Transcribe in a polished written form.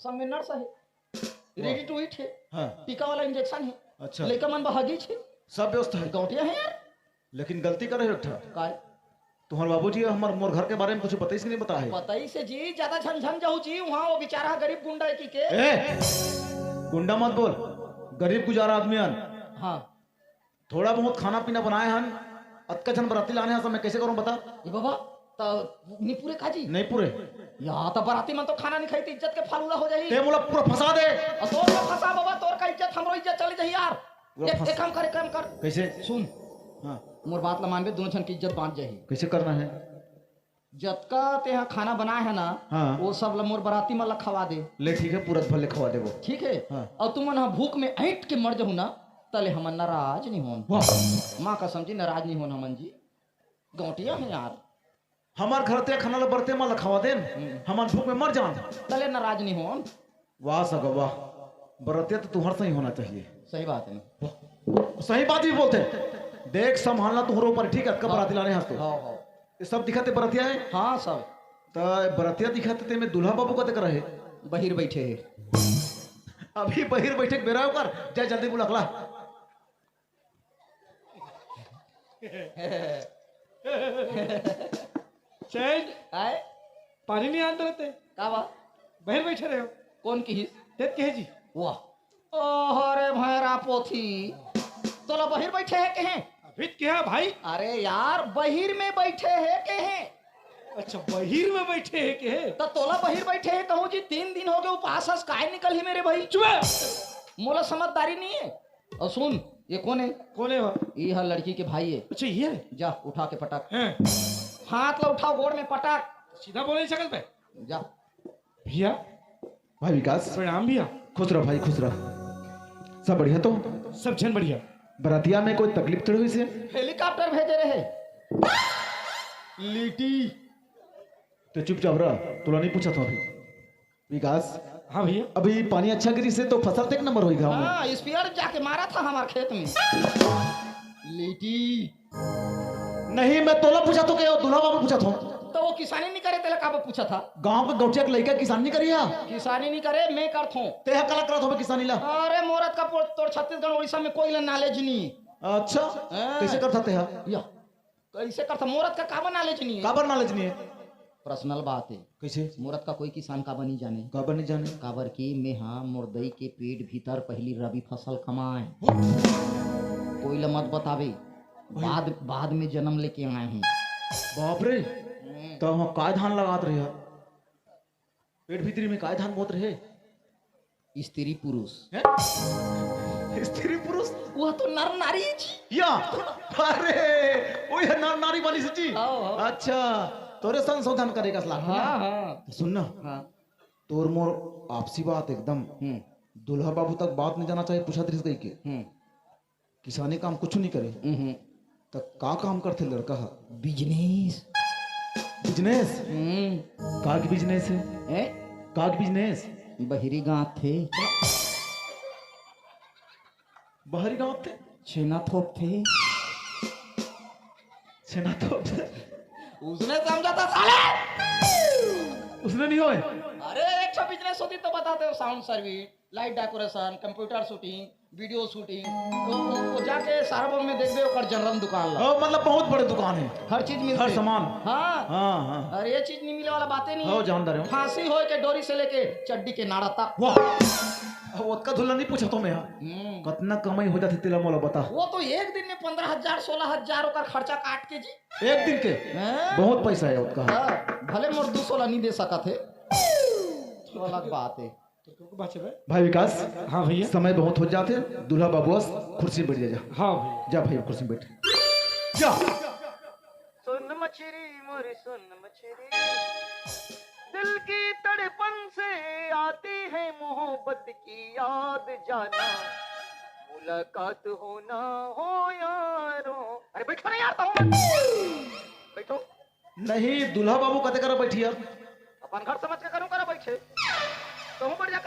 सब में नर्स है, रेडी टू ईट है, हाँ टीका वाला इंजेक्शन है, अच्छा लड़का मन बहागी छे, सब व्यवस्था है। गौटिया है यार। लेकिन गलती करे हो ठा काय तुम्हारे बाबूजी हमारे मोर घर के बारे में कुछ बताइस कि नहीं बता है? पता ही से जी, ज्यादा झमझम जाऊ जी, वहाँ वो बेचारा गरीब गुंडा है के। ए गुंडा मत बोल, गरीब गुजारा आदमी हन। हाँ थोड़ा बहुत खाना पीना बनाए हन, अतका जन बराती लाने हैं, मैं कैसे करूं बता? ये बाबा तो नहीं पूरे खाजी नहीं पूरे यहाँ तो बराती मन तो खाना नहीं खाई, इज्जत के फालूदा हो जाई। ते मोला पूरा फंसा दे। तोर का फंसा बाबा, तोर का इज्जत हमरो इज्जत चली जाई यार। एक काम कर, काम कर, कैसे? सुन हाँ मोर बात ला मानबे, दोनों जन की इज्जत बांट जाही। कैसे करना है? जतका ते यहाँ खाना बनाए है ना, हाँ वो सब ला मोर बराती में खवा दे। ले ठीक है, पूरा भले खवा दे वो। ठीक है हाँ। और तुम ना भूख में ऐंठ के मर जाऊ ना, तले हमन नाराज नहीं होन। माँ का समझी नाराज नहीं होन हमन जी, गौटिया है यार। हमार घर ते खाना ला बरते माला खवा दे, हमार भूख में मर जान, तले नाराज नहीं होन। वाह सगा वाह, बरते तो तुम्हार सही होना चाहिए। सही बात है ना, सही बात भी बोलते। देख संभालना तुम्हारे ऊपर, ठीक है? कब बराती लाने हंस तो हाँ हाँ ये सब दिखाते बरतिया है। हाँ सब तो बरतिया दिखाते ते में दूल्हा बाबू का रहे बहिर बैठे है। अभी बहिर बैठे बेरा कर जा, जल्दी बुला अगला। चैन आए पानी नहीं आते रहते, का बा बाहर बैठे रहे हो। कौन की तेज के है जी? वाह ओह रे भैरा पोथी, तोला बहिर बैठे है के हैं? अभी क्या है भाई? अरे यार बहिर में बैठे है के हैं? अच्छा बहिर में बैठे हैं के है? तो तोला बहिर बैठे है कहूँ जी, 3 दिन हो गए उपवास हस, काहे निकल ही मेरे भाई। चुप, मोला समझदारी नहीं है। और सुन ये कौन है? कौन है वो? ये है लड़की के भाई है। अच्छा ये है? जा उठा के पटक, हैं? हाथ ला उठाओ, गोड़ में पटक, सीधा बोले शकल पे। जा। भैया भाई विकास, प्रणाम भैया। खुश रहो भाई, खुश रहो। सब बढ़िया? तो सब जन बढ़िया। बरातिया में कोई तकलीफ तो हुई से? हेलीकॉप्टर भेजे रहे लीटी तो चुपचाप रहा, तुला नहीं पूछा था अभी। विकास हाँ भैया। अभी पानी अच्छा गिरी से तो फसल तक नंबर होगी गाँव में। हाँ स्पीयर जाके मारा था हमारे खेत में। लीटी नहीं मैं तोला पूछा तो क्या दूल्हा बाबू पूछा था? तो वो किसानी नहीं करे, तेला काबा पूछा था। गांव के गौटिया के लड़का किसान नहीं करिया, किसानी नहीं करे, मैं करथूं। तेहा कला करत हो किसानी ला। अरे मोरत का तोर छत्तीसगढ़ उड़ीसा में कोई नॉलेज नहीं। अच्छा कैसे करता तेहा? या कैसे करता मोरत का काबा नॉलेज नहीं है। काबर नॉलेज नहीं है? पर्सनल बात है। कैसे? मोरत का कोई किसान काबा नहीं जाने। काबर नहीं जाने? काबर की में हाँ मुर्दई के पेट भीतर पहली रबी फसल कमाए, कोई ला मत बतावे, बाद में जन्म लेके आए हैं। बाप रे, तो वहाँ काय धान लगात रहे? पेट भीतरी में काय धान बोत रहे? स्त्री पुरुष हैं? स्त्री पुरुष? वह तो नर नारी है जी। या अरे वो है नर नारी वाली सच्ची। आओ। अच्छा तोरे संशोधन करेगा सलाह। हाँ हाँ तो सुनना, हाँ तोर मोर आपसी बात एकदम दूल्हा बाबू तक बात नहीं जाना चाहिए। पूछा दृष्ट गई के किसानी काम कुछ नहीं करे तो का काम करते लड़का? बिजनेस। बिजनेस? का की बिजनेस है? का की बिजनेस? बहिरी गांव थे, बाहरी गांव थे, छेना थोप थे। छेना तो उसने समझा था साले। उसने नहीं होए। अरे एक अच्छा बिजनेस होती तो बताते हो, sound service, light decoration, computer shooting, video shooting. तो वो जाके साराबाग में देख दे ओकर जनरल दुकान ला। मतलब बहुत बड़े दुकान है, हर चीज मिलती, हर सामान। हाँ हाँ हाँ अरे ये चीज नहीं मिले वाला बातें नहीं हो है। जानदार हो। फांसी हो के डोरी से लेके चड्डी के नाड़ा तक। वाह उसका धुल्ला नहीं पूछा तो मैं कितना कमाई हो जाती तेला मोला बता। वो तो एक दिन में 15,000 16,000 ओकर खर्चा काट के जी। एक दिन के हैं? बहुत पैसा है उसका। हाँ, भले मोर 216 नहीं दे सका थे, तो अलग बात है। भाई विकास, हाँ भैया। समय बहुत हो जाते, दूल्हा बाबू कुर्सी बैठ जा। हाँ भैया। जा भाई कुर्सी बैठ जा। सुन मछली मोरी सुन मछली, दिल की तड़पन से आती है मोहब्बत की याद, जाना मुलाकात होना हो यारो। अरे बैठो ना यार, तो बैठो। नहीं दूल्हा बाबू कते कर बैठिया, अपन घर समझ के करूँ करा बैठे तो बढ़िया।